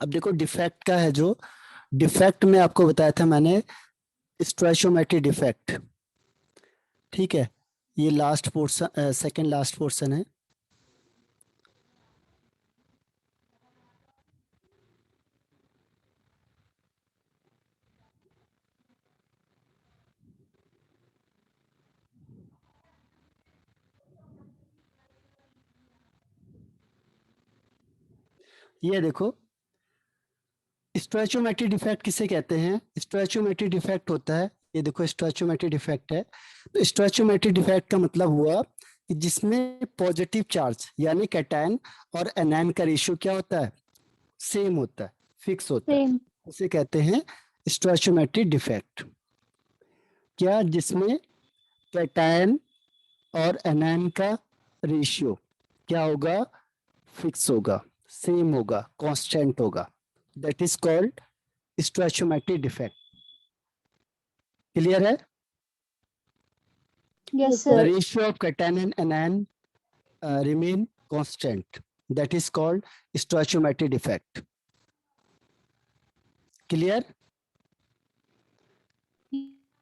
अब देखो डिफेक्ट का है, जो डिफेक्ट में आपको बताया था मैंने, स्टोइचोमेट्रिक डिफेक्ट। ठीक है, ये last portion, second last portion है। ये देखो, स्टोइचोमेट्रिक डिफेक्ट किसे कहते हैं? स्टोइचोमेट्रिक डिफेक्ट होता है, ये देखो स्टोइचोमेट्रिक डिफेक्ट है। तो स्टोइचोमेट्रिक डिफेक्ट का मतलब हुआ कि जिसमें पॉजिटिव चार्ज यानी कैटायन और एनायन का रेशियो क्या होता है? सेम होता है, फिक्स होता है। सेम। उसे कहते हैं स्टोइचोमेट्रिक डिफेक्ट। क्या? जिसमें कैटायन और एनायन का रेशियो क्या होगा? फिक्स होगा, सेम होगा, कांस्टेंट होगा। That is called stoichiometric defect. Clear है? Yes The sir. ratio of cation and anion remain constant. That is called stoichiometric defect. Clear?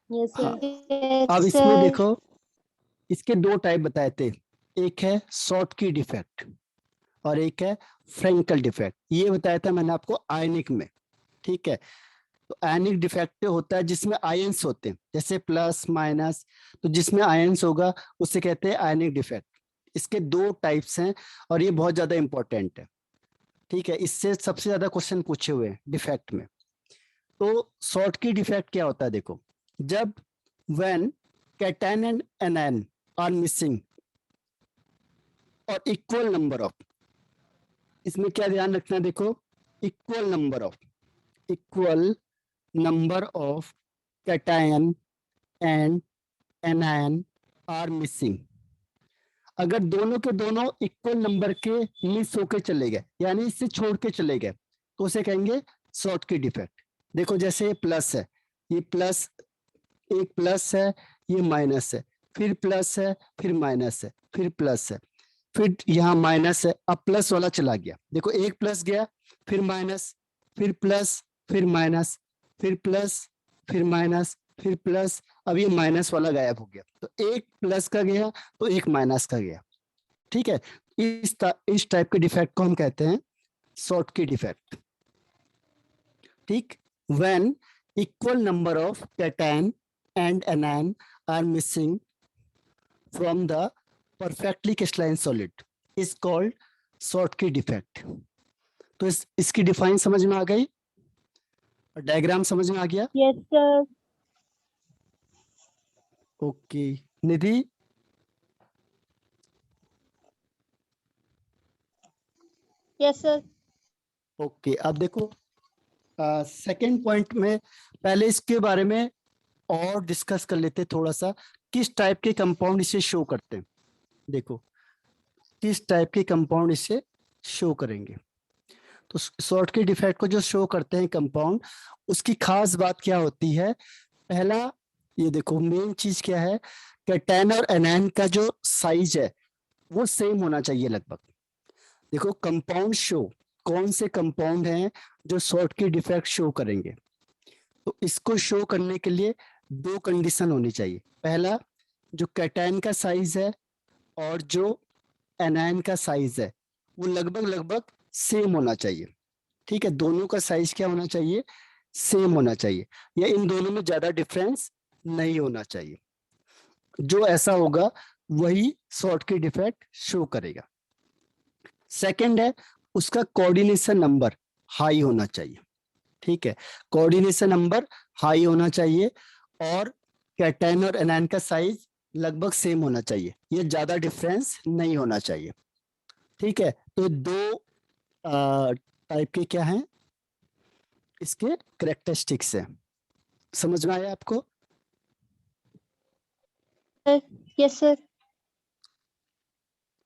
Yes हाँ। अब यस इसमें सर। देखो, इसके दो टाइप बताए थे। एक है शॉर्ट की डिफेक्ट और एक है फ्रेंकल डिफेक्ट। ये बताया था मैंने आपको आयनिक में। ठीक है, तो आयनिक डिफेक्ट होता है जिसमें आयंस होते हैं, जैसे प्लस माइनस। तो जिसमें आयंस होगा उसे कहते हैं आयनिक डिफेक्ट। इसके दो टाइप्स हैं और ये बहुत ज्यादा इंपॉर्टेंट है। ठीक है, इससे सबसे ज्यादा क्वेश्चन पूछे हुए हैं डिफेक्ट में। तो शॉर्ट की डिफेक्ट क्या होता है? देखो, जब when cation and anion are missing और इक्वल नंबर ऑफ, इसमें क्या ध्यान रखना है? देखो, equal number of cation and anion are missing. अगर दोनों के दोनों इक्वल नंबर के मिस होके चले गए, यानी इससे छोड़ के चले गए, तो उसे कहेंगे शॉर्ट की डिफेक्ट। देखो, जैसे ये प्लस है, ये प्लस, एक प्लस है, ये माइनस है, फिर प्लस है, फिर माइनस है, फिर प्लस है, फिर यहाँ माइनस है, अब प्लस वाला चला गया। देखो, एक प्लस गया, फिर माइनस, फिर प्लस, फिर माइनस, फिर प्लस, फिर माइनस, फिर प्लस। अब ये माइनस वाला गायब हो गया, तो एक प्लस का गया तो एक माइनस का गया। ठीक है, इस टाइप के डिफेक्ट को हम कहते हैं शॉर्ट की डिफेक्ट। ठीक, when equal number of cation and anion are missing from the perfectly crystalline solid is called Schottky defect. तो इसकी डिफाइन समझ में आ गई और डायग्राम समझ में आ गया? Yes sir. Okay, Nidhi. Yes sir. Okay, अब देखो सेकंड पॉइंट में, पहले इसके बारे में और डिस्कस कर लेते थोड़ा सा, किस टाइप के कंपाउंड इसे शो करते हैं। देखो, किस टाइप के कंपाउंड इसे शो करेंगे। तो शॉर्ट के डिफेक्ट को जो शो करते हैं कंपाउंड, उसकी खास बात क्या होती है? पहला, ये देखो मेन चीज क्या है, कैटायन और एनायन का जो साइज है वो सेम होना चाहिए लगभग। देखो, कंपाउंड शो, कौन से कंपाउंड हैं जो शॉर्ट की डिफेक्ट शो करेंगे? तो इसको शो करने के लिए दो कंडीशन होनी चाहिए। पहला, जो कैटायन का साइज है और जो एनायन का साइज है वो लगभग लगभग सेम होना चाहिए। ठीक है, दोनों का साइज क्या होना चाहिए? सेम होना चाहिए, या इन दोनों में ज्यादा डिफरेंस नहीं होना चाहिए। जो ऐसा होगा वही शॉर्ट की डिफेक्ट शो करेगा। सेकंड है, उसका कोऑर्डिनेशन नंबर हाई होना चाहिए। ठीक है, कोऑर्डिनेशन नंबर हाई होना चाहिए और कैटायन और एनायन का साइज लगभग सेम होना चाहिए, ये ज्यादा डिफरेंस नहीं होना चाहिए। ठीक है, तो दो टाइप के क्या हैं इसके करेक्टरिस्टिक्स है। समझ में आया आपको? Yes sir.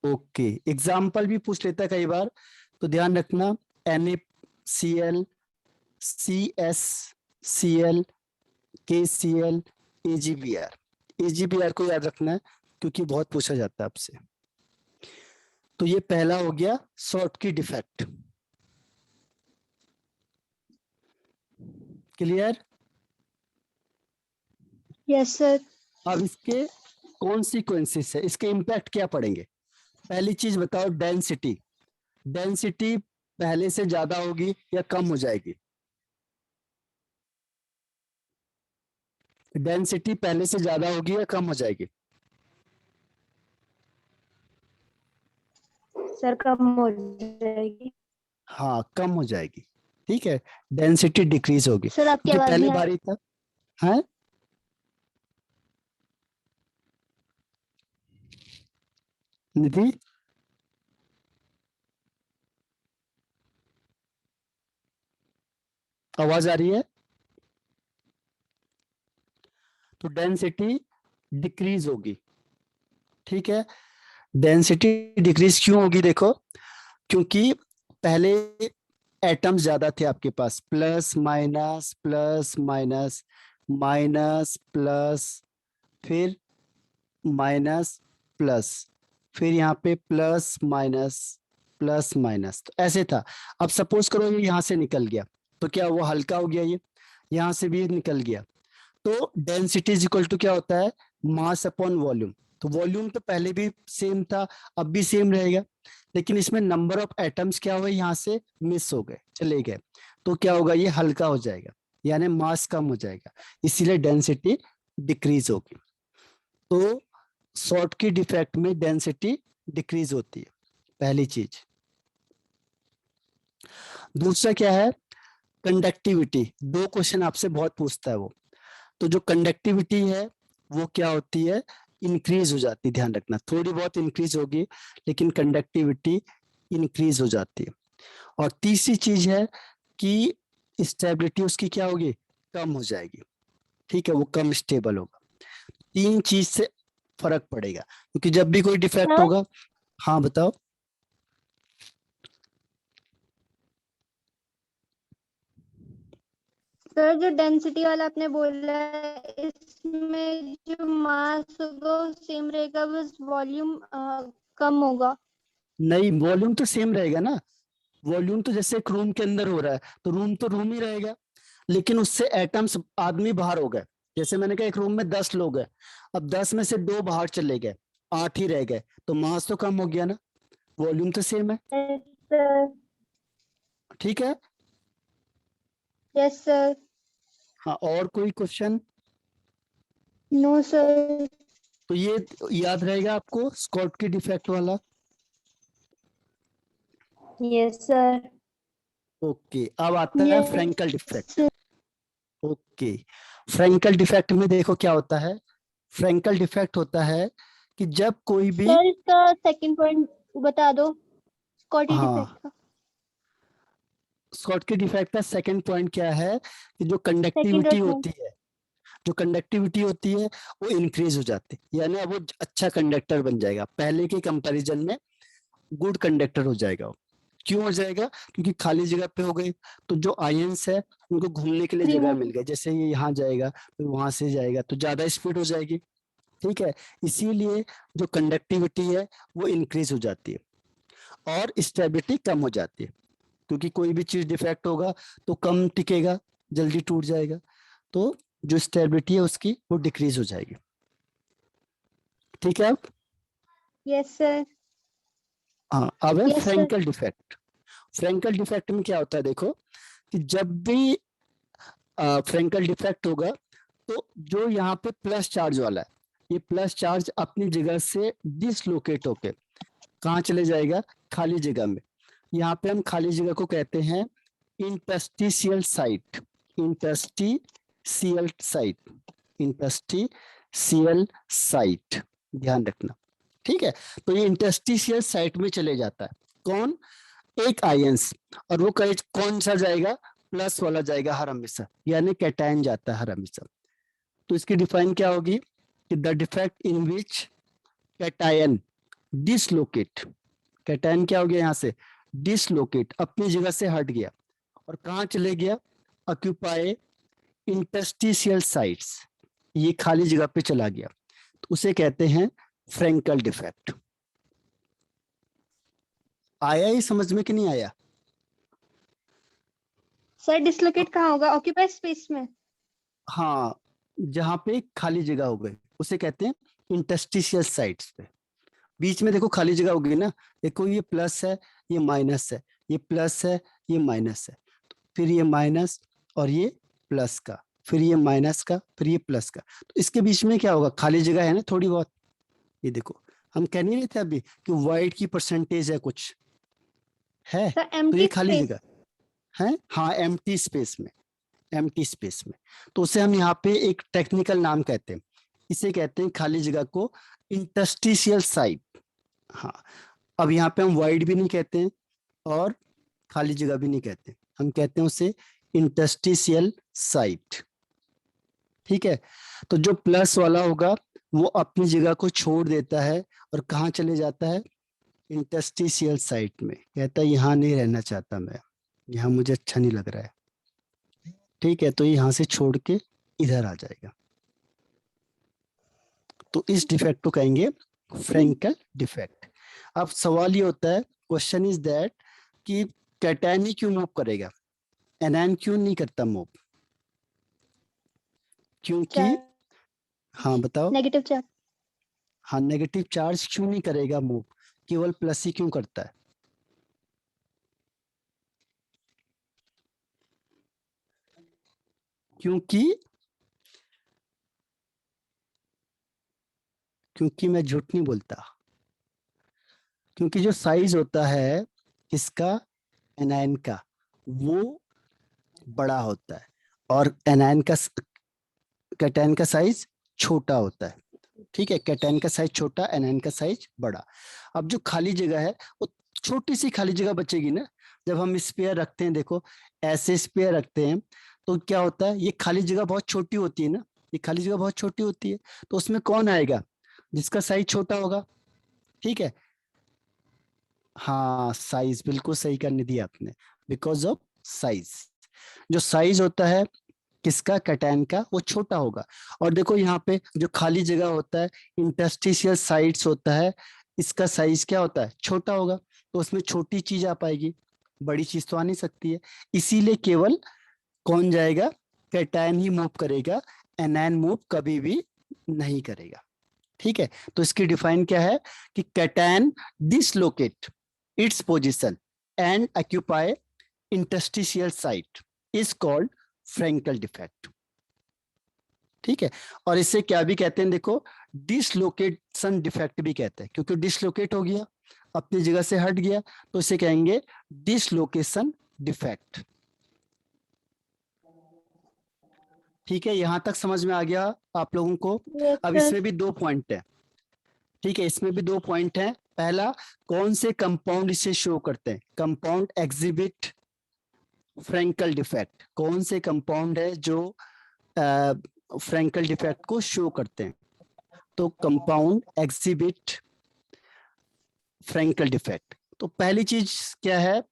ओके, एग्जाम्पल भी पूछ लेता है कई बार, तो ध्यान रखना। NaCl, CsCl, KCl, AgBr। AgBr को याद रखना है क्योंकि बहुत पूछा जाता है आपसे। तो ये पहला हो गया शॉर्ट की डिफेक्ट। क्लियर? Yes, sir. अब इसके कॉन्सिक्वेंसेस है, इसके इम्पैक्ट क्या पड़ेंगे? पहली चीज बताओ, डेंसिटी। डेंसिटी पहले से ज्यादा होगी या कम हो जाएगी? डेंसिटी पहले से ज्यादा होगी या कम हो जाएगी? सर कम हो जाएगी। हाँ, कम हो जाएगी। ठीक है, डेंसिटी डिक्रीज होगी, सर आपकी क्योंकि आवाज पहले नहीं आ भारी था। है निधि? आवाज आ रही है? तो डेंसिटी डिक्रीज होगी। ठीक है, डेंसिटी डिक्रीज क्यों होगी? देखो, क्योंकि पहले एटम्स ज्यादा थे आपके पास, plus minus plus minus minus plus, फिर माइनस प्लस, फिर यहाँ पे प्लस माइनस, तो ऐसे था। अब सपोज करो ये यहाँ से निकल गया, तो क्या वो हल्का हो गया? ये यहाँ से भी निकल गया, तो डेंसिटी इज इक्वल टू क्या होता है? Mass upon volume. तो वॉल्यूम तो पहले भी सेम था, अब भी सेम रहेगा, लेकिन इसमें नंबर ऑफ एटम्स क्या हुए? यहाँ से मिस हो गए, चले गए, तो क्या होगा? ये हल्का हो जाएगा, यानी मास कम हो जाएगा, इसीलिए डेंसिटी डिक्रीज होगी। तो शॉर्ट की डिफेक्ट में डेंसिटी डिक्रीज होती है, पहली चीज। दूसरा क्या है? कंडक्टिविटी। दो क्वेश्चन आपसे बहुत पूछता है वो। तो जो कंडक्टिविटी है वो क्या होती है? इंक्रीज हो जाती है, ध्यान रखना, थोड़ी बहुत इंक्रीज होगी, लेकिन कंडक्टिविटी इंक्रीज हो जाती है। और तीसरी चीज है कि स्टेबिलिटी उसकी क्या होगी? कम हो जाएगी। ठीक है, वो कम स्टेबल होगा। तीन चीज से फर्क पड़ेगा, क्योंकि जब भी कोई डिफेक्ट सर। होगा। हाँ बताओ। सर जो डेंसिटी वाला आपने बोला है इसमें जो मास होगा वो सेम रहेगा, बस वॉल्यूम कम होगा। नहीं, वॉल्यूम तो सेम रहेगा ना। वॉल्यूम तो जैसे एक रूम के अंदर हो रहा है, तो रूम ही रहेगा, लेकिन उससे एटम्स, आदमी बाहर हो गए। जैसे मैंने कहा एक रूम में 10 लोग हैं, अब 10 में से 2 बाहर चले गए, 8 ही रह गए, तो मास तो कम हो गया ना, वॉल्यूम तो सेम है। Yes sir. ठीक है। Yes sir. हाँ, और कोई क्वेश्चन? No sir. तो ये याद रहेगा आपको, स्कॉट की डिफेक्ट वाला। Yes sir. ओके, अब आता है Frenkel defect. Yes okay, Frenkel defect में देखो क्या होता है। फ्रैंकल डिफेक्ट होता है कि जब कोई भी, सर, इसका सेकंड पॉइंट बता दो, स्कॉटी डिफेक्ट हाँ, का। स्कॉट के डिफेक्ट का सेकंड पॉइंट क्या है? कि जो सेकंड और कंडक्टिविटी थर्ड। होती है, जो कंडक्टिविटी होती है वो इंक्रीज हो जाती है, यानी अब वो अच्छा कंडक्टर बन जाएगा, पहले के कंपैरिजन में गुड कंडक्टर हो जाएगा वो। क्यों हो जाएगा? क्योंकि खाली जगह पे हो गई, तो जो आयंस है उनको घूमने के लिए फ्री जगह मूव। मिल गई, जैसे ये यहाँ जाएगा फिर वहां से जाएगा, तो ज्यादा स्पीड हो जाएगी। ठीक है, इसीलिए जो कंडक्टिविटी है वो इंक्रीज हो जाती है और स्टेबिलिटी कम हो जाती है, क्योंकि कोई भी चीज डिफेक्ट होगा तो कम टिकेगा, जल्दी टूट जाएगा, तो जो स्टेबिलिटी है उसकी वो डिक्रीज हो जाएगी। ठीक है। अब यस सर। हाँ, अब है yes sir. Frenkel defect. Frenkel defect में क्या होता है? देखो कि जब भी फ्रैंकल डिफेक्ट होगा, तो जो यहाँ पे प्लस चार्ज वाला है, ये प्लस चार्ज अपनी जगह से डिसलोकेट होके कहाँ चले जाएगा? खाली जगह में। यहाँ पे हम खाली जगह को कहते हैं interstitial site. Interstitial site. Interstitial site, ध्यान रखना। ठीक है, तो ये इंटरस्टिशियल साइट में चले जाता है। कौन? एक आयंस, और वो कौन सा जाएगा? प्लस वाला जाएगा हर हमेशा, यानी कैटायन जाता है हर हमेशा। तो इसकी डिफाइन क्या होगी? कि the defect in which cation dislocate. Cation क्या हो गया? यहाँ से डिसलोकेट, अपनी जगह से हट गया, और कहाँ चले गया? ऑक्यूपाई इंटरस्टिशियल साइट्स, ये खाली जगह पे चला गया, तो उसे कहते हैं फ्रैंकल डिफेक्ट। आया ही समझ में कि नहीं आया? सर डिसलोकेट कहाँ होगा, ऑक्यूपाइड स्पेस में? हाँ, जहाँ पे खाली जगह हो गई उसे कहते हैं इंटरस्टिशियल साइट्स पे। बीच में देखो खाली जगह होगी ना, देखो ये प्लस है, ये माइनस है, ये प्लस है, ये माइनस है, फिर ये माइनस और ये प्लस का, फिर ये माइनस का, फिर ये प्लस का। तो इसके बीच में क्या होगा, खाली जगह है ना थोड़ी बहुत। ये देखो, हम कह नहीं रहे थे अभी कि वाइड की परसेंटेज है कुछ, है सर तो ये एम्प्टी खाली स्पेस। जगह है। हाँ, एम्प्टी स्पेस में, एम्प्टी स्पेस में। तो उसे हम यहाँ पे एक टेक्निकल नाम कहते हैं, इसे कहते हैं खाली जगह को इंटरस्टिशियल साइट। हाँ, अब यहाँ पे हम वाइड भी नहीं कहते हैं और खाली जगह भी नहीं कहते, हम कहते हैं उसे इंटरस्टिशियल साइट। ठीक है, तो जो प्लस वाला होगा वो अपनी जगह को छोड़ देता है और कहाँ चले जाता है, इंटरस्टिशियल साइट में। कहता है यहाँ नहीं रहना चाहता मैं, यहाँ मुझे अच्छा नहीं लग रहा है। ठीक है, तो यहाँ से छोड़ के इधर आ जाएगा। तो इस डिफेक्ट को कहेंगे फ्रैंकल डिफेक्ट। अब सवाल ये होता है, क्वेश्चन इज दैट कि कैटायन ही क्यों मूव करेगा, एनायन क्यों नहीं करता मूव? क्योंकि, हाँ बताओ। Negative charge. हाँ, नेगेटिव चार्ज क्यों नहीं करेगा मूव, केवल प्लस ही क्यों करता है? क्योंकि क्योंकि मैं झूठ नहीं बोलता, क्योंकि जो साइज होता है इसका, एनायन का, वो बड़ा होता है और एनायन का, कैटायन का साइज छोटा होता है। ठीक है, कैटायन का साइज छोटा, एनायन का साइज बड़ा। अब जो खाली जगह है वो छोटी सी खाली जगह बचेगी ना, जब हम स्पेयर रखते हैं, देखो ऐसे स्पेयर रखते हैं तो क्या होता है, ये खाली जगह बहुत छोटी होती है ना, ये खाली जगह बहुत छोटी होती है, तो उसमें कौन आएगा, जिसका साइज छोटा होगा। ठीक है, हाँ साइज बिल्कुल सही करने दिया आपने, बिकॉज ऑफ साइज। जो साइज होता है किसका, कैटायन का, वो छोटा होगा। और देखो यहाँ पे जो खाली जगह होता है, इंटरस्टिशियल साइट्स होता है, इसका साइज क्या होता है, छोटा होगा, तो उसमें छोटी चीज आ पाएगी, बड़ी चीज तो आ नहीं सकती है। इसीलिए केवल कौन जाएगा, कैटायन ही मूव करेगा, एनायन मूव कभी भी नहीं करेगा। ठीक है, तो इसकी डिफाइन क्या है कि cation dislocate its position and occupy interstitial site is called Frenkel defect. ठीक है, और इसे क्या भी कहते हैं, देखो डिसलोकेशन डिफेक्ट भी कहते हैं, क्योंकि डिसलोकेट हो गया, अपनी जगह से हट गया, तो इसे कहेंगे डिसलोकेशन डिफेक्ट। ठीक है, यहां तक समझ में आ गया आप लोगों को? यस अब सर। इसमें भी दो पॉइंट है। ठीक है, इसमें भी दो पॉइंट है। पहला, कौन से कंपाउंड इसे शो करते हैं, कंपाउंड एग्जिबिट फ्रैंकल डिफेक्ट, कौन से कंपाउंड है जो फ्रैंकल डिफेक्ट को शो करते हैं? तो कंपाउंड एग्जिबिट फ्रैंकल डिफेक्ट। तो पहली चीज क्या है,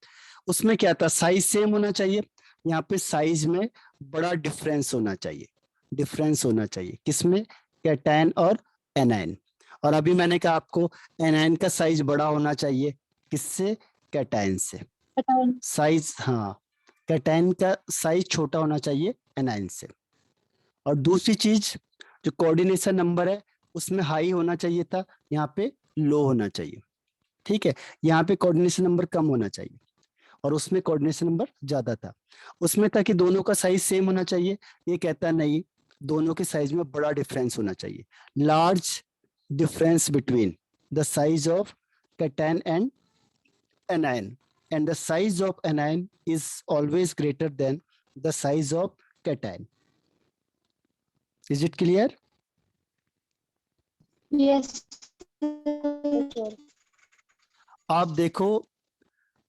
उसमें क्या था, साइज सेम होना चाहिए, यहाँ पे साइज में बड़ा डिफरेंस होना चाहिए, डिफरेंस होना चाहिए किसमें, कैटायन और एनायन। और अभी मैंने कहा आपको एनायन का साइज बड़ा होना चाहिए, किससे, कैटायन से। साइज, हाँ, कैटायन का साइज छोटा होना चाहिए एनायन से। और दूसरी चीज, जो कोऑर्डिनेशन नंबर है उसमें हाई होना चाहिए था, यहाँ पे लो होना चाहिए। ठीक है, यहाँ पे कोऑर्डिनेशन नंबर कम होना चाहिए और उसमें कोऑर्डिनेशन नंबर ज्यादा था। उसमें था कि दोनों का साइज सेम होना चाहिए, ये कहता नहीं, दोनों के साइज में बड़ा डिफरेंस होना चाहिए, large difference between the size of cation and anion, and the size of anion is always greater than the size of cation. Is it clear? Yes. आप देखो,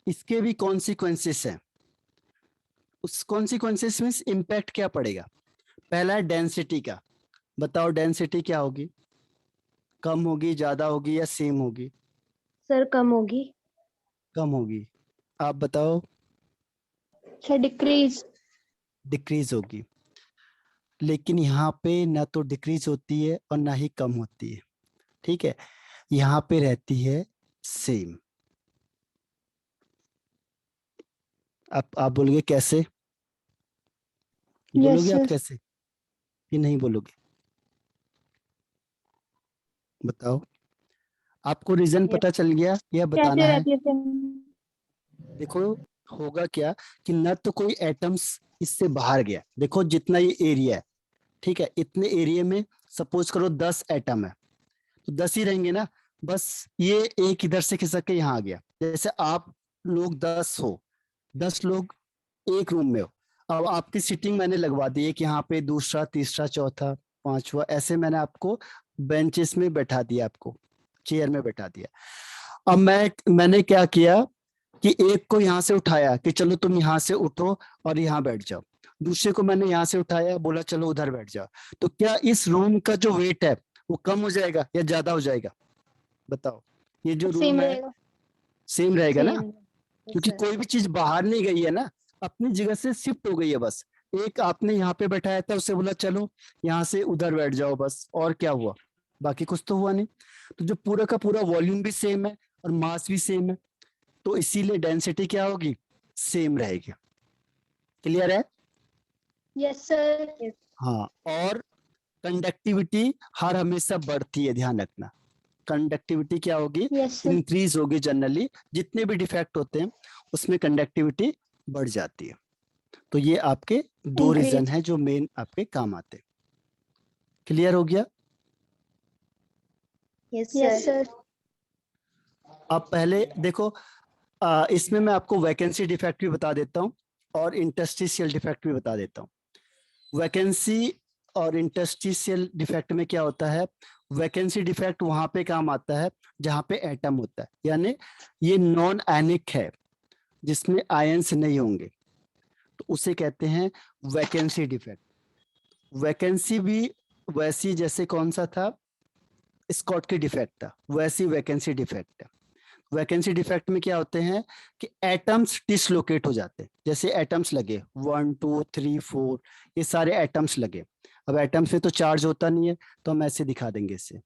इसके भी कॉन्सिक्वेंसेस हैं। उस कॉन्सिक्वेंसेस में इम्पैक्ट क्या पड़ेगा? पहला है डेंसिटी का, बताओ डेंसिटी क्या होगी, कम होगी, ज्यादा होगी या सेम होगी? सर कम होगी। कम होगी। आप बताओ। Sir decrease. डिक्रीज होगी। लेकिन यहाँ पे ना तो डिक्रीज होती है और ना ही कम होती है। ठीक है, यहाँ पे रहती है सेम। आप बोलोगे कैसे? बोलोगे आप सर। कैसे कि नहीं बोलोगे? बताओ, आपको रीजन पता चल गया या बताना कैसे है? रहती है सर? देखो, होगा क्या कि न तो कोई एटम्स इससे बाहर गया, देखो जितना ये एरिया है, ठीक है, इतने एरिया में सपोज करो 10 एटम है, तो 10 ही रहेंगे ना। बस ये एक इधर से खिसक के यहाँ आ गया। जैसे आप लोग 10 हो, 10 लोग एक रूम में हो, अब आपकी सीटिंग मैंने लगवा दी, एक यहाँ पे, दूसरा, तीसरा, चौथा, पांचवा, ऐसे मैंने आपको बेंचेस में बैठा दिया, आपको चेयर में बैठा दिया। अब मैंने क्या किया कि एक को यहाँ से उठाया कि चलो तुम यहाँ से उठो और यहाँ बैठ जाओ, दूसरे को मैंने यहाँ से उठाया, बोला चलो उधर बैठ जाओ। तो क्या इस रूम का जो वेट है वो कम हो जाएगा या ज्यादा हो जाएगा? बताओ, ये जो सेम रूम है रहेगा। सेम रहेगा ना, सेम। क्योंकि कोई भी चीज बाहर नहीं गई है ना, अपनी जगह से शिफ्ट हो गई है बस। एक आपने यहाँ पे बैठाया था, उसे बोला चलो यहाँ से उधर बैठ जाओ, बस, और क्या हुआ? बाकी कुछ तो हुआ नहीं। तो जो पूरा का पूरा वॉल्यूम भी सेम है और मास भी सेम है, तो इसीलिए डेंसिटी क्या होगी? सेम रहेगी। क्लियर है? Yes sir. हाँ, और कंडक्टिविटी हर हमेशा बढ़ती है, ध्यान रखना। कंडक्टिविटी क्या होगी? Yes sir. इंक्रीज होगी। जनरली जितने भी डिफेक्ट होते हैं उसमें कंडक्टिविटी बढ़ जाती है। तो ये आपके दो रीजन इंक्रीज। हैं जो मेन आपके काम आते हैं। क्लियर हो गया? Yes sir. अब पहले देखो, इसमें मैं आपको वैकेंसी डिफेक्ट भी बता देता हूँ और इंटरस्टिशियल डिफेक्ट भी बता देता हूँ। वैकेंसी और इंटरस्टिशियल डिफेक्ट में क्या होता है? वैकेंसी डिफेक्ट वहां पे काम आता है जहां पे एटम होता है, यानी ये नॉन आयनिक है, जिसमें आयंस नहीं होंगे, तो उसे कहते हैं वैकेंसी डिफेक्ट। वैकेंसी भी वैसी जैसे कौन सा था, स्कॉट की डिफेक्ट था, वैसी वैकेंसी डिफेक्ट है। वैकेंसी डिफेक्ट में क्या होते हैं कि एटम्स डिसलोकेट हो जाते हैं। जैसे एटम्स लगे 1 2 3 4, ये सारे एटम्स लगे। अब एटम्स में तो चार्ज होता नहीं है, तो हम ऐसे दिखा देंगे इसे।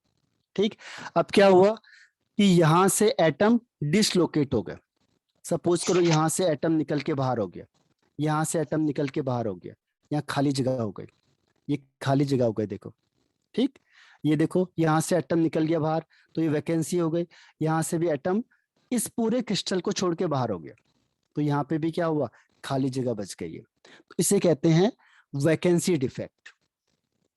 ठीक, अब क्या हुआ कि यहाँ से एटम डिसलोकेट हो गए। सपोज करो यहाँ से एटम निकल के बाहर हो गया, यहाँ से एटम निकल के बाहर हो गया, यहाँ खाली जगह हो गई, ये खाली जगह हो गई, देखो। ठीक, ये देखो यहाँ से एटम निकल गया बाहर, तो ये वैकेंसी हो गई। यहाँ से भी एटम इस पूरे क्रिस्टल को छोड़ के बाहर हो गया, तो यहाँ पे भी क्या हुआ? खाली जगह बच गई है। तो इसे कहते हैं वैकेंसी डिफेक्ट।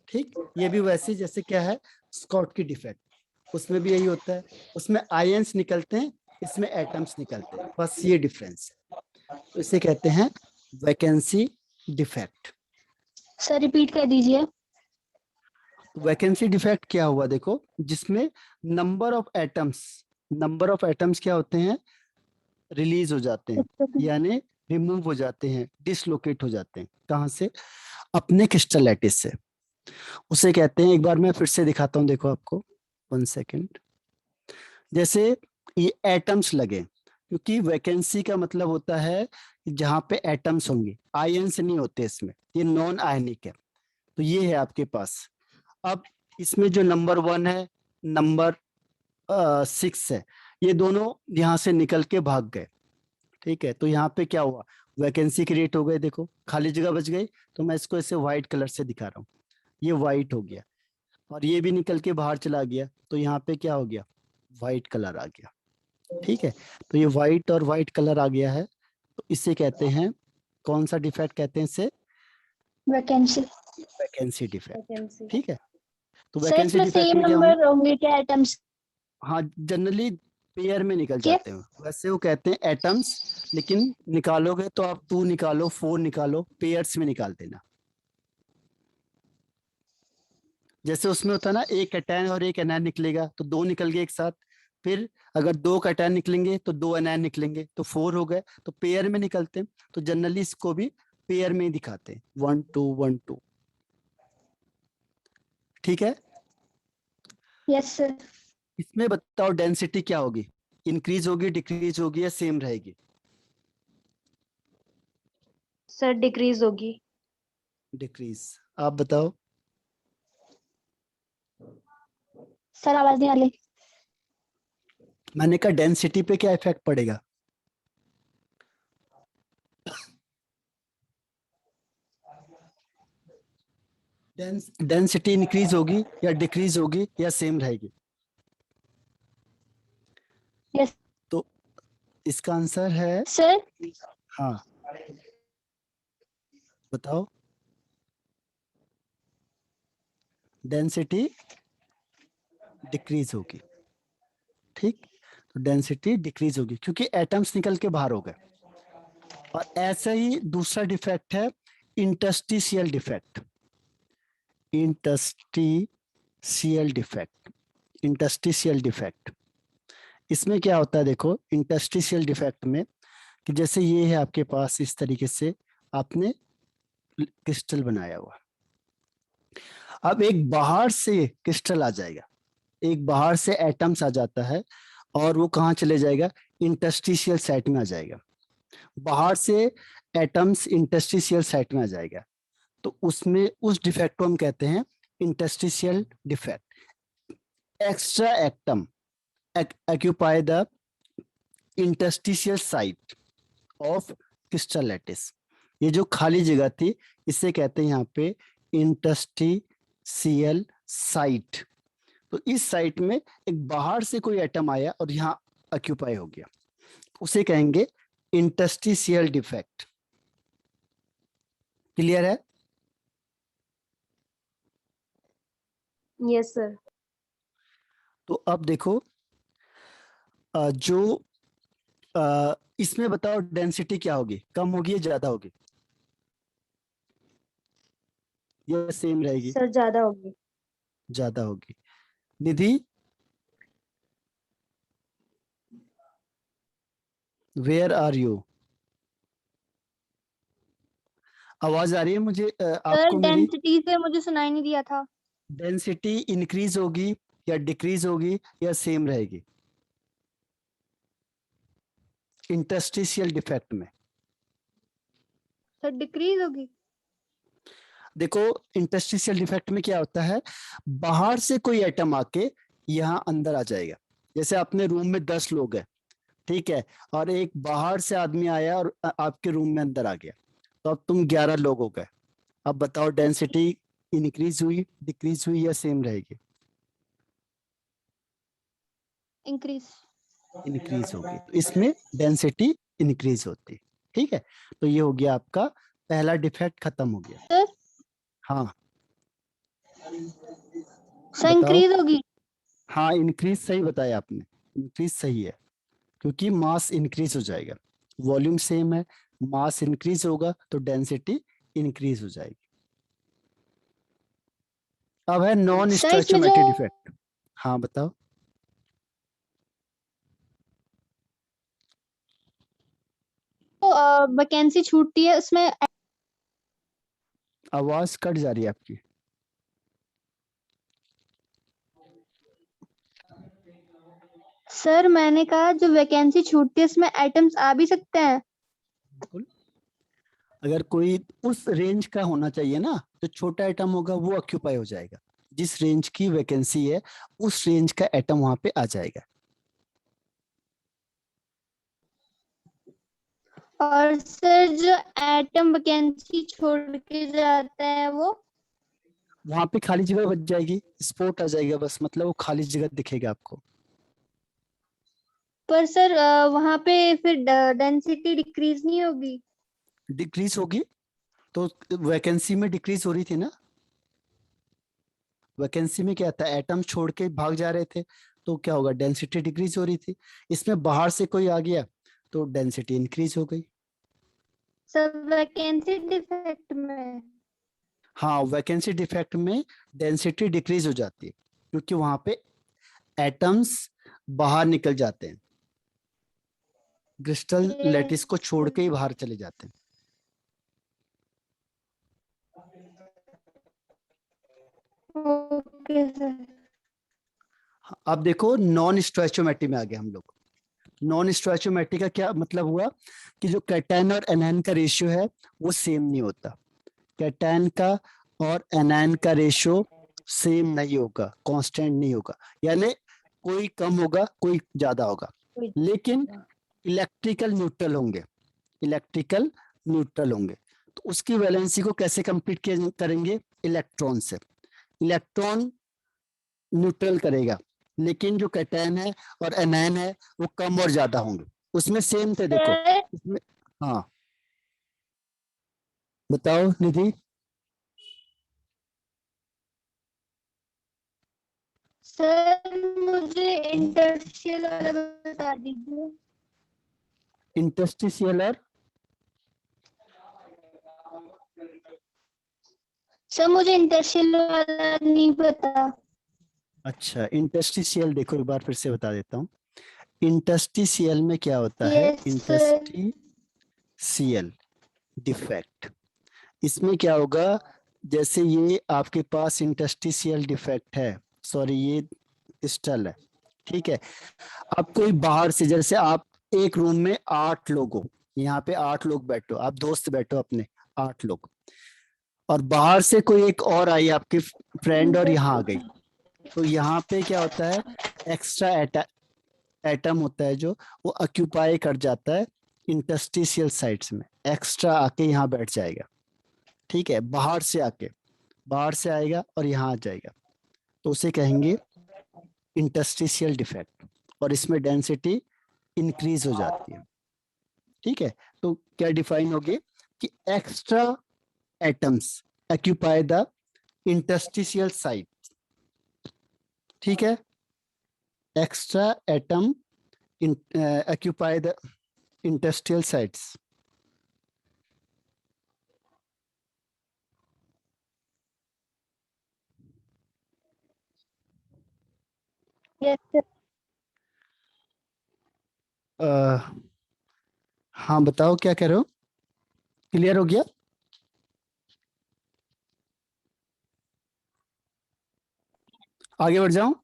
ठीक, ये भी वैसे जैसे क्या है, स्कॉट की डिफेक्ट, उसमें भी यही होता है, उसमें आयंस निकलते हैं, इसमें एटम्स निकलते हैं, बस ये डिफरेंस है। तो इसे कहते हैं वैकेंसी डिफेक्ट। सर रिपीट कर दीजिए। वैकेंसी डिफेक्ट क्या हुआ? देखो, जिसमें नंबर ऑफ एटम्स क्या होते हैं? रिलीज हो जाते हैं, यानी रिमूव हो जाते हैं, डिसलोकेट हो जाते हैं। कहां से? अपने क्रिस्टल लैटिस से। उसे कहते हैं, एक बार मैं फिर से दिखाता हूं, देखो आपको, 1 सेकेंड। जैसे ये एटम्स लगे, क्योंकि वैकेंसी का मतलब होता है जहां पे एटम्स होंगे, आयंस नहीं होते इसमें, ये नॉन आयनिक है। तो ये है आपके पास। अब इसमें जो नंबर 1 है, नंबर 6 है, ये दोनों यहाँ से निकल के भाग गए। ठीक है, तो यहाँ पे क्या हुआ? वैकेंसी क्रिएट हो गई, देखो खाली जगह बच गई। तो मैं इसको ऐसे व्हाइट कलर से दिखा रहा हूँ, ये व्हाइट हो गया, और ये भी निकल के बाहर चला गया, तो यहाँ पे क्या हो गया? व्हाइट कलर आ गया। ठीक है, तो ये व्हाइट और व्हाइट कलर आ गया है, तो इसे कहते हैं, कौन सा डिफेक्ट कहते हैं इसे? वैकेंसी। Vacancy defect. ठीक है, तो सर वैकेंसी इसमें डिफेक्ट सेम में क्या होंगे? नंबर होंगे क्या एटम्स हाँ, जनरली पेयर में निकल के? जाते हैं, वैसे वो कहते हैं एटम्स, लेकिन निकालोगे तो आप 2 निकालो, 4 निकालो, पेयर्स में निकाल देना। जैसे उसमें होता है ना, एक कैटायन और एक एनायन निकलेगा, तो 2 निकल गए एक साथ। फिर अगर 2 कैटायन निकलेंगे तो 2 एनायन निकलेंगे, तो 4 हो गए, तो पेयर में निकलते हैं। तो जनरली इसको भी पेयर में ही दिखाते हैं, 1 2 1 2। ठीक है, यस सर। इसमें बताओ डेंसिटी क्या होगी? इंक्रीज होगी, डिक्रीज होगी, या सेम रहेगी? सर डिक्रीज होगी। डिक्रीज। आप बताओ। सर आवाज नहीं आ रही। मैंने कहा डेंसिटी पे क्या इफेक्ट पड़ेगा? डेंसिटी इंक्रीज होगी या डिक्रीज होगी या सेम रहेगी? यस तो इसका आंसर है, सर। हाँ बताओ। डेंसिटी डिक्रीज होगी, ठीक। तो डेंसिटी डिक्रीज होगी क्योंकि एटम्स निकल के बाहर हो गए। और ऐसा ही दूसरा डिफेक्ट है interstitial defect. Interstitial defect, interstitial defect, इसमें क्या होता है देखो, इंटरस्टिशियल डिफेक्ट में कि जैसे ये है आपके पास, इस तरीके से आपने क्रिस्टल बनाया हुआ, अब एक बाहर से क्रिस्टल आ जाएगा, एक बाहर से एटम्स आ जाता है और वो कहाँ चले जाएगा, इंटरस्टिशियल साइट में आ जाएगा। बाहर से एटम्स इंटरस्टिशियल साइट में आ जाएगा, तो उसमें उस डिफेक्ट को हम कहते हैं interstitial defect. Extra atom occupy the interstitial site of crystal lattice। ये जो खाली जगह थी इसे कहते हैं यहाँ पे इंटरस्टिशियल साइट। तो इस साइट में एक बाहर से कोई एटम आया और यहाँ ऑक्यूपाई हो गया, उसे कहेंगे इंटरस्टिशियल डिफेक्ट। क्लियर है? Yes sir. तो अब देखो जो इसमें बताओ डेंसिटी क्या होगी, कम होगी या ज्यादा होगी या सेम रहेगी? सर ज्यादा होगी। ज्यादा होगी। निधि, वेयर आर यू? आवाज आ रही है मुझे सर आपको मेरी? डेंसिटी से मुझे सुनाई नहीं दिया था। डेंसिटी इंक्रीज होगी या डिक्रीज होगी या सेम रहेगी इंटरस्टिशियल डिफेक्ट में? सर डिक्रीज होगी। देखो इंटरस्टिशियल डिफेक्ट में क्या होता है, बाहर से कोई एटम आके यहाँ अंदर आ जाएगा। जैसे अपने रूम में 10 लोग हैं, ठीक है, और एक बाहर से आदमी आया और आपके रूम में अंदर आ गया, तो अब तुम 11 लोग हो गए। अब बताओ डेंसिटी इंक्रीज हुई, डिक्रीज हुई या सेम रहेगी? इंक्रीज। इंक्रीज होगी, तो इसमें डेंसिटी इंक्रीज होती है, ठीक है। तो ये हो गया आपका पहला डिफेक्ट, खत्म हो गया। सर हाँ सर बताओ। इंक्रीज होगी। हाँ इंक्रीज सही बताया आपने, इंक्रीज सही है क्योंकि मास इंक्रीज हो जाएगा, वॉल्यूम सेम है, मास इंक्रीज होगा तो डेंसिटी इंक्रीज हो जाएगी। अब है नॉन सर इसमें जो स्टोइचोमेट्रिक डिफेक्ट। हाँ बताओ। वैकेंसी छूटती है उसमें। आवाज कट जा रही है आपकी। सर मैंने कहा जो वैकेंसी छूटती है उसमें आइटम्स आ भी सकते हैं। बिल्कुल, अगर कोई उस रेंज का होना चाहिए ना, तो छोटा एटम होगा वो ऑक्यूपाई हो जाएगा, जिस रेंज की वैकेंसी है उस रेंज का एटम वहां पे आ जाएगा। और सर जो एटम वैकेंसी छोड़ के जाता है वो। वहां पे खाली जगह बच जाएगी, स्पॉट आ जाएगा बस, मतलब वो खाली जगह दिखेगा आपको। पर सर वहां पे फिर डेंसिटी डिक्रीज नहीं होगी। डिक्रीज होगी, तो वैकेंसी में डिक्रीज हो रही थी ना, वैकेंसी में क्या था, एटम छोड़ के भाग जा रहे थे, तो क्या होगा, डेंसिटी डिक्रीज हो रही थी। इसमें बाहर से कोई आ गया तो डेंसिटी इंक्रीज हो गई। सर वैकेंसी डिफेक्ट में। हाँ वैकेंसी डिफेक्ट में डेंसिटी डिक्रीज हो जाती है क्योंकि वहां पे एटम्स बाहर निकल जाते हैं, क्रिस्टल लैटिस को छोड़ के ही बाहर चले जाते हैं। Okay sir. अब देखो नॉन स्टोइचोमेट्री में आ गए हम लोग। नॉन स्टोइचोमेट्री का क्या मतलब हुआ कि जो कैटायन और एनायन का रेशियो है वो सेम नहीं होता, कैटायन का और एनायन का रेशियो सेम नहीं होगा, कांस्टेंट नहीं होगा, यानी कोई कम होगा कोई ज्यादा होगा, लेकिन इलेक्ट्रिकल न्यूट्रल होंगे, इलेक्ट्रिकल न्यूट्रल होंगे। तो उसकी वैलेंसी को कैसे कंप्लीट करेंगे, इलेक्ट्रॉन से। इलेक्ट्रॉन न्यूट्रल करेगा, लेकिन जो कैटायन है और एनायन है वो कम और ज्यादा होंगे। उसमें सेम थे देखो सर इसमें। हाँ बताओ निधि। सर मुझे इंटरशियल वाला बता दीजिए। इंटरस्टिशियल और सर मुझे इंटरशियल वाला नहीं पता। अच्छा, इंटरस्टिशियल देखो एक बार फिर से बता देता हूँ। इंटरस्टिशियल में क्या होता है? Yes sir. Interstitial defect. इसमें क्या होगा, जैसे ये आपके पास इंटरस्टिशियल डिफेक्ट है, सॉरी ये स्टल है, ठीक है। अब कोई बाहर से, जैसे आप एक रूम में 8 लोग हो, यहाँ पे 8 लोग बैठो, आप दोस्त बैठो अपने 8 लोग, और बाहर से कोई एक और आई आपकी फ्रेंड और यहाँ आ गई, तो यहाँ पे क्या होता है, एक्स्ट्रा एटम होता है जो वो ऑक्यूपाई कर जाता है इंटरस्टिशियल साइट्स में, एक्स्ट्रा आके यहाँ बैठ जाएगा, ठीक है। बाहर से आएगा और यहाँ आ जाएगा, तो उसे कहेंगे इंटरस्टिशियल डिफेक्ट, और इसमें डेंसिटी इंक्रीज हो जाती है, ठीक है। तो क्या डिफाइन होगी कि extra atoms occupy the interstitial site, ठीक है। Extra atom occupy the interstitial sites. Yes sir. हाँ बताओ क्या कह रहे हो, क्लियर हो गया? आगे बढ़ जाऊं?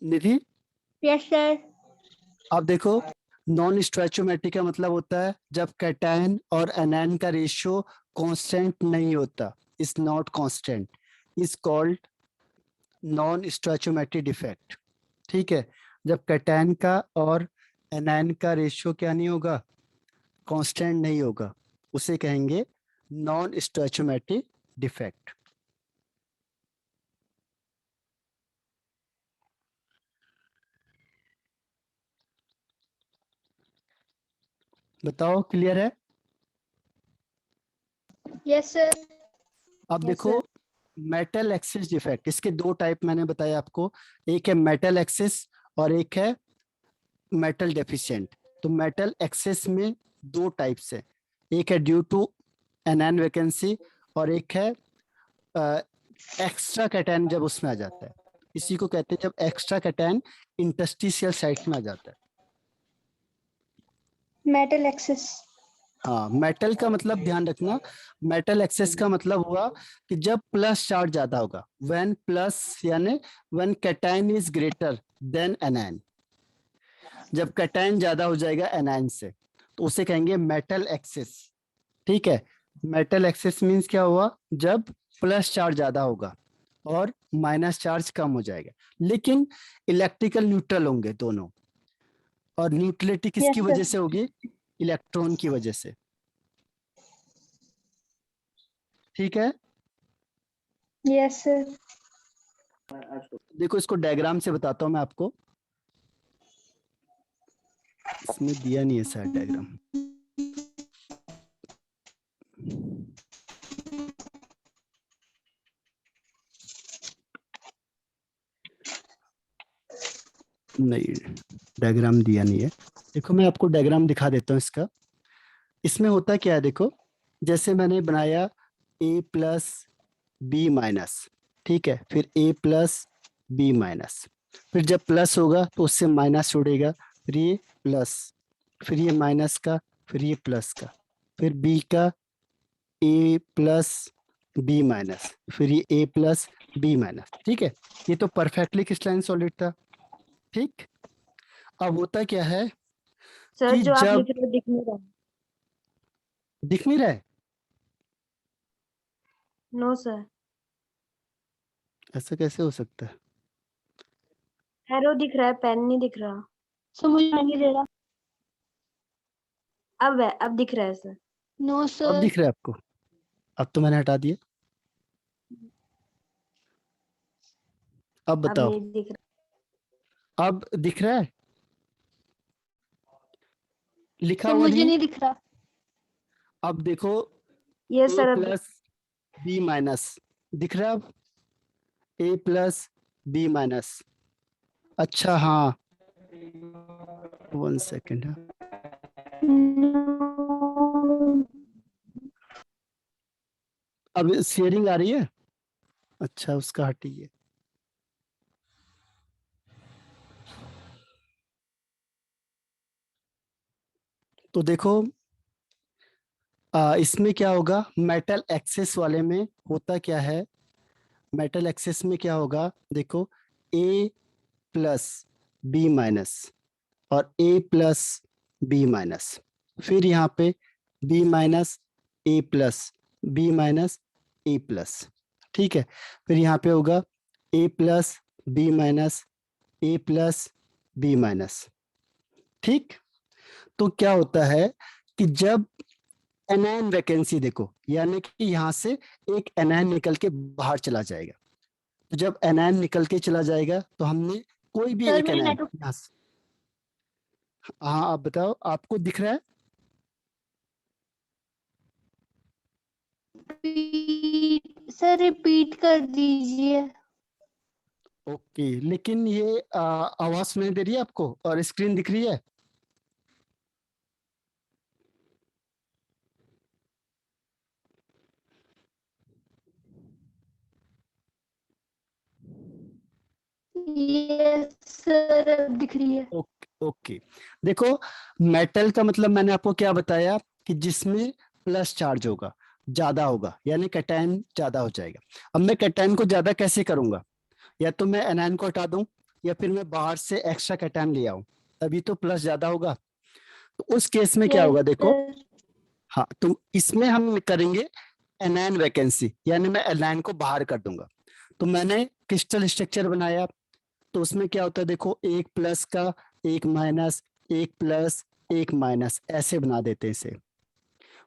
निधि यस सर। अब देखो, नॉन स्टोइचोमेट्रिक का मतलब होता है जब कैटायन और एनायन का रेशियो कांस्टेंट नहीं होता, is not constant, is called non stoichiometric defect, ठीक है। जब कैटायन का और एनायन का रेशियो क्या नहीं होगा, कांस्टेंट नहीं होगा, उसे कहेंगे नॉन स्टोइचोमेट्रिक डिफेक्ट। बताओ क्लियर है? Yes sir. अब Yes, देखो, sir. मेटल एक्सिस डिफेक्ट, इसके 2 टाइप मैंने बताया आपको, एक है मेटल एक्सिस और एक है मेटल डेफिशिएंट। तो मेटल एक्सेस में 2 टाइप्स है, एक है ड्यू टू एनायन वैकेंसी और एक है एक्स्ट्रा कैटायन जब उसमें आ जाता है, इसी को कहते हैं जब एक्स्ट्रा कैटायन इंटरस्टिशियल साइट में आ जाता है। Metal axis. हाँ, मेटल का मतलब ध्यान रखना, मेटल एक्सेस का मतलब हुआ कि जब प्लस चार्ज ज्यादा होगा, व्हेन प्लस यानी when cation is greater than anion, जब कैटायन ज्यादा हो जाएगा एनायन से, तो उसे कहेंगे मेटल एक्सेस, ठीक है। मेटल एक्सेस मींस क्या हुआ, जब प्लस चार्ज ज्यादा होगा और माइनस चार्ज कम हो जाएगा, लेकिन इलेक्ट्रिकल न्यूट्रल होंगे दोनों, और न्यूट्रलिटी किसकी यस वजह सर। से होगी, इलेक्ट्रॉन की वजह से, ठीक है। Yes sir. देखो इसको डायग्राम से बताता हूं मैं आपको, इसमें दिया नहीं है शायद डायग्राम। नहीं, डायग्राम दिया नहीं है। देखो मैं आपको डायग्राम दिखा देता हूँ इसका। इसमें होता क्या है देखो, जैसे मैंने बनाया ए प्लस बी माइनस, ठीक है, फिर ए प्लस बी माइनस, फिर जब प्लस होगा तो उससे माइनस जुड़ेगा, फिर ये प्लस, फिर ये माइनस का, फिर ये प्लस का, फिर बी का ए प्लस बी माइनस, फिर ये ए प्लस बी माइनस, ठीक है। ये तो परफेक्टली क्रिस्टलाइन सॉलिड था, ठीक। अब होता क्या है सर कि जो आप जब लिख रहे हो दिख नहीं रहा। दिख नहीं रहा है, नो सर। ऐसा कैसे हो सकता है? एरो दिख रहा है, पेन नहीं दिख रहा। सर मुझे नहीं दे रहा। अब है, अब दिख रहा है सर। नो अब सर। दिख रहा है आपको? अब तो मैंने हटा दिया। अब अब बताओ, नहीं दिख रहा। अब दिख रहा है? लिखा सर हुआ मुझे नहीं? नहीं दिख रहा। अब देखो, ये ए सर अब प्लस बी माइनस दिख रहा है अब? ए प्लस बी माइनस। अच्छा हाँ, 1 सेकेंड। अब शेयरिंग आ रही है? अच्छा, उसका हटिए। तो देखो, इसमें क्या होगा, मेटल एक्सेस वाले में होता क्या है, मेटल एक्सेस में क्या होगा, देखो, ए प्लस बी माइनस और ए प्लस बी माइनस, फिर यहाँ पे बी माइनस ए प्लस, बी माइनस ए प्लस, ठीक है। फिर यहाँ पे होगा ए प्लस बी माइनस, ए प्लस बी माइनस, ठीक। तो क्या होता है कि जब एनायन वैकेंसी, देखो यानी कि यहाँ से एक एनायन निकल के बाहर चला जाएगा, तो जब एनायन निकल के चला जाएगा तो हमने कोई भी सर एक मेरी एनायन नेटवर्क यहाँ से, हाँ आप बताओ, आपको दिख रहा है? सर रिपीट कर दीजिए। ओके, लेकिन ये आवाज सुनाई दे रही है आपको और स्क्रीन दिख रही है? यस सर अब दिख रही है। Okay okay. देखो, मेटल का मतलब मैंने आपको क्या बताया कि जिसमें प्लस चार्ज होगा, ज्यादा होगा, यानी कैटायन ज्यादा हो जाएगा। अब मैं कैटायन को ज्यादा कैसे करूंगा, या तो मैं एनायन को हटा दूं या फिर मैं बाहर से एक्स्ट्रा कैटायन ले आऊं, तभी तो प्लस ज्यादा होगा। तो उस केस में क्या यस होगा, देखो, सर। हाँ, तो इसमें हम करेंगे एनायन वैकेंसी, यानी मैं एनायन को बाहर कर दूंगा। तो मैंने क्रिस्टल स्ट्रक्चर बनाया, तो उसमें क्या होता है, देखो, एक प्लस का, एक माइनस, एक प्लस, एक माइनस, ऐसे बना देते हैं इसे।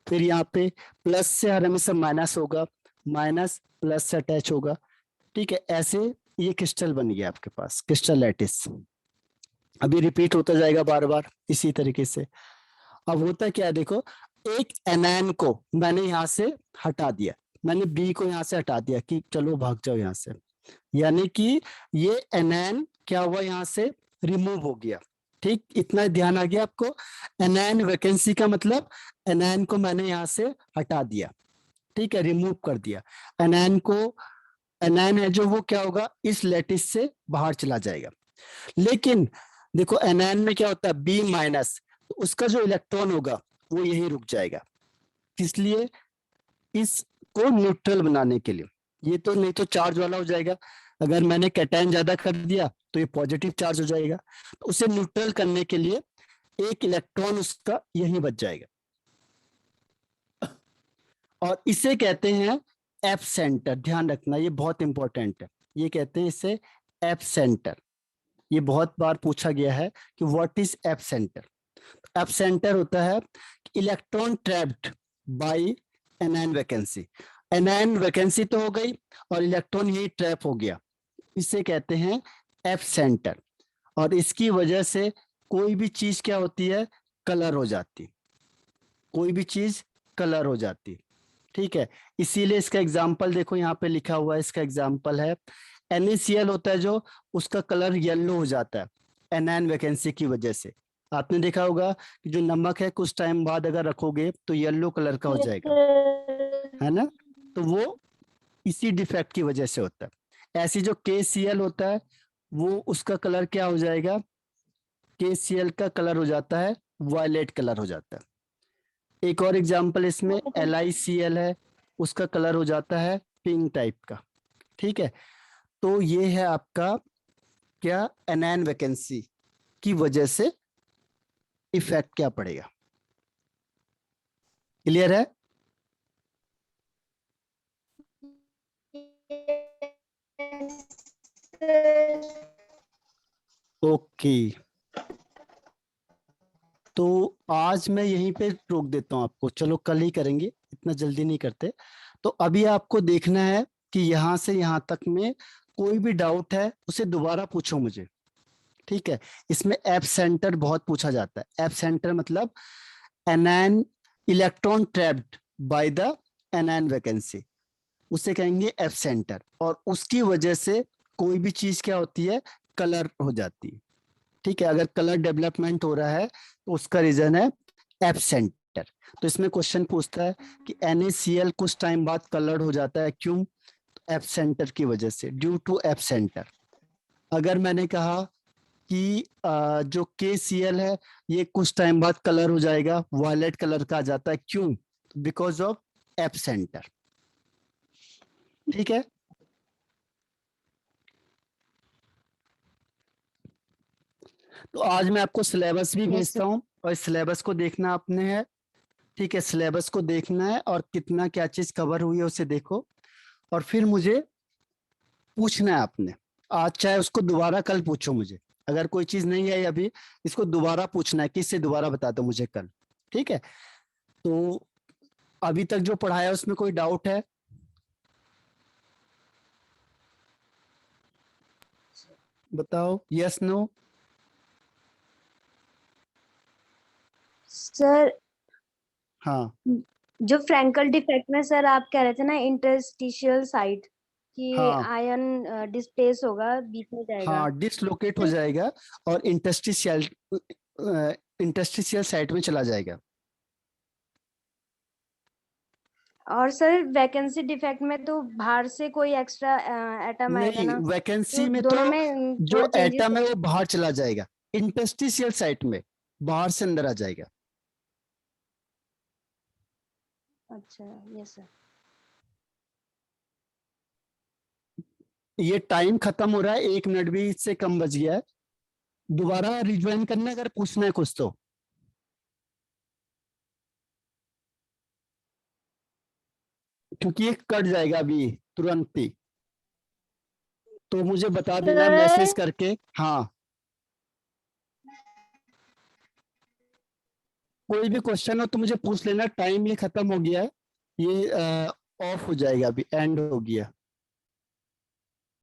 फिर यहाँ पे प्लस से हर हमेशा माइनस होगा, माइनस प्लस से अटैच होगा, ठीक है। ऐसे ये क्रिस्टल बन गया आपके पास, क्रिस्टल लैटिस। अभी रिपीट होता जाएगा बार बार इसी तरीके से। अब होता क्या है, देखो, एक एनायन को मैंने यहाँ से हटा दिया, मैंने बी को यहाँ से हटा दिया कि चलो भाग जाओ यहाँ से, यानी कि ये एनायन क्या हुआ, यहाँ से रिमूव हो गया, ठीक। इतना ध्यान आ गया आपको? एनायन वैकेंसी का मतलब एनायन को मैंने यहाँ से हटा दिया, ठीक है, रिमूव कर दिया। एनायन को, एनायन है जो, वो क्या होगा, इस लैटिस से बाहर चला जाएगा। लेकिन देखो, एनायन में क्या होता है, बी माइनस, तो उसका जो इलेक्ट्रॉन होगा वो यही रुक जाएगा, इसलिए इसको न्यूट्रल बनाने के लिए, ये तो नहीं तो चार्ज वाला हो जाएगा, अगर मैंने कैटायन ज्यादा कर दिया तो ये पॉजिटिव चार्ज हो जाएगा, तो उसे न्यूट्रल करने के लिए एक इलेक्ट्रॉन उसका यही बच जाएगा, और इसे कहते हैं एफ सेंटर। ध्यान रखना, ये बहुत इंपॉर्टेंट है, ये कहते हैं इसे एफ सेंटर। ये बहुत बार पूछा गया है कि what is F centre. F centre होता है electron trapped bye anion vacancy. Anion vacancy तो हो गई और इलेक्ट्रॉन यही ट्रैप हो गया, इसे कहते हैं एफ सेंटर। और इसकी वजह से कोई भी चीज क्या होती है, कलर हो जाती, कोई भी चीज कलर हो जाती, ठीक है। इसीलिए इसका एग्जाम्पल देखो, यहाँ पे लिखा हुआ है, इसका एग्जाम्पल है NaCl होता है जो, उसका कलर येलो हो जाता है एनायन वैकेंसी की वजह से। आपने देखा होगा कि जो नमक है कुछ टाइम बाद अगर रखोगे तो येलो कलर का हो यस जाएगा, सर। है ना। तो वो इसी डिफेक्ट की वजह से होता है। ऐसी जो KCl होता है, वो उसका कलर क्या हो जाएगा, KCl का कलर हो जाता है वायलेट कलर हो जाता है। एक और एग्जांपल इसमें LiCl है, उसका कलर हो जाता है पिंक टाइप का, ठीक है। तो ये है आपका क्या, एनायन वैकेंसी की वजह से इफेक्ट क्या पड़ेगा। क्लियर है? Yes sir. ओके। आज मैं यहीं पे रोक देता हूँ आपको, चलो कल ही करेंगे, इतना जल्दी नहीं करते। तो अभी आपको देखना है कि यहाँ से यहाँ तक में कोई भी डाउट है उसे दोबारा पूछो मुझे, ठीक है। इसमें एप सेंटर बहुत पूछा जाता है। एप सेंटर मतलब anion electron trapped by the anion vacancy, उसे कहेंगे एप सेंटर। और उसकी वजह से कोई भी चीज क्या होती है, कलर हो जाती है, ठीक है। अगर कलर डेवलपमेंट हो रहा है तो उसका रीजन है एप सेंटर। तो इसमें क्वेश्चन पूछता है कि NaCl कुछ टाइम बाद कलर हो जाता है, क्यों? एप सेंटर की वजह से, ड्यू टू एप सेंटर। अगर मैंने कहा कि जो KCl है ये कुछ टाइम बाद कलर हो जाएगा, वायलेट कलर का आ जाता है, क्यों? बिकॉज ऑफ एप सेंटर, ठीक है। तो आज मैं आपको सिलेबस भी Yes, भेजता sir. हूँ, और इस सिलेबस को देखना आपने है, ठीक है। सिलेबस को देखना है और कितना क्या चीज कवर हुई है उसे देखो, और फिर मुझे पूछना है आपने। आज चाहे उसको दोबारा कल पूछो मुझे, अगर कोई चीज नहीं आई अभी, इसको दोबारा पूछना है कि इससे दोबारा बता दो मुझे कल, ठीक है। तो अभी तक जो पढ़ाया उसमें कोई डाउट है? बताओ, यस नो। सर हाँ जो फ्रैंकल डिफेक्ट में सर आप कह रहे थे ना इंटरस्टिशियल साइट कि हाँ आयन डिस्प्लेस होगा, बीच में जाएगा। हाँ, डिसलोकेट हो जाएगा और इंटरस्टिशियल साइट में चला जाएगा। और सर वैकेंसी डिफेक्ट में तो बाहर से कोई एक्स्ट्रा एटम आएगा नहीं, ना, तो वैकेंसी में तो दोनों में जो थोड़ा चेंजेस। एटम है वो बाहर चला जाएगा, इंटरस्टिशियल साइट में बाहर से अंदर आ जाएगा। अच्छा, यस सर। ये टाइम खत्म हो रहा है, 1 मिनट भी इससे कम बच गया है। दोबारा रिज्वाइन करना है अगर पूछना है कुछ तो। क्योंकि ये कट जाएगा अभी तुरंत ही, तो मुझे बता देना मैसेज सर करके। हाँ, कोई भी क्वेश्चन हो तो मुझे पूछ लेना, टाइम ये खत्म हो गया है, ये ऑफ हो जाएगा, अभी एंड हो गया।